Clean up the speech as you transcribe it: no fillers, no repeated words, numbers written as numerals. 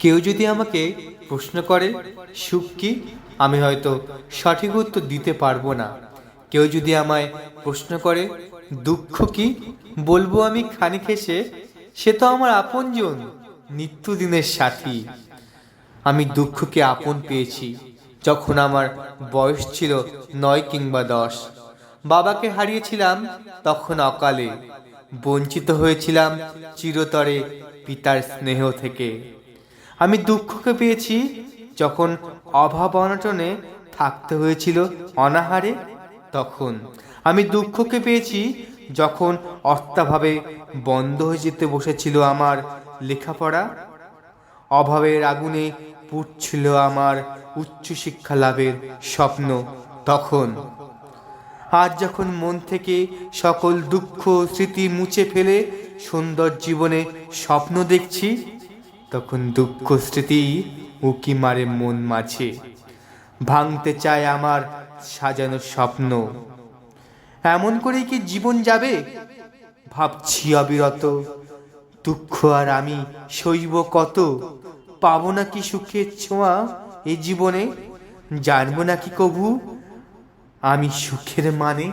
কেউ যদি আমাকে প্রশ্ন করে সুখ কি, আমি হয়তো সঠিক উত্তর দিতে পারবো না। কেউ যদি আমায় প্রশ্ন করে দুঃখ কি, বলবো আমি খানিক হেসে, সে তো আমার আপনজন, নিত্যদিনের সাথী। আমি দুঃখকে আপন পেয়েছি যখন আমার বয়স ছিল 9 কিংবা 10। বাবাকে হারিয়েছিলাম তখন অকালে, বঞ্চিত হয়েছিলাম চিরতরে পিতার স্নেহ থেকে। আমি দুঃখকে পেয়েছি যখন অভাব অনটনে থাকতে হয়েছিল অনাহারে, তখন। আমি দুঃখকে পেয়েছি যখন অর্থাভাবে বন্ধ হয়ে যেতে বসেছিল আমার লেখাপড়া, অভাবের আগুনে পুড়ছিল আমার উচ্চশিক্ষা লাভের স্বপ্ন, তখন। আজ যখন মন থেকে সকল দুঃখ স্মৃতি মুছে ফেলে সুন্দর জীবনে স্বপ্ন দেখছি, তখন দুঃখ স্মৃতি উকি মারে মন মাঝে, ভাঙতে চায় আমার সাজানো স্বপ্ন। এমন করেই কি জীবন যাবে, ভাবছি অবিরত। দুঃখ আর আমি সইব কত, পাবো নাকি সুখের ছোঁয়া এই জীবনে, জানবো নাকি কভু আমি সুখের মানে।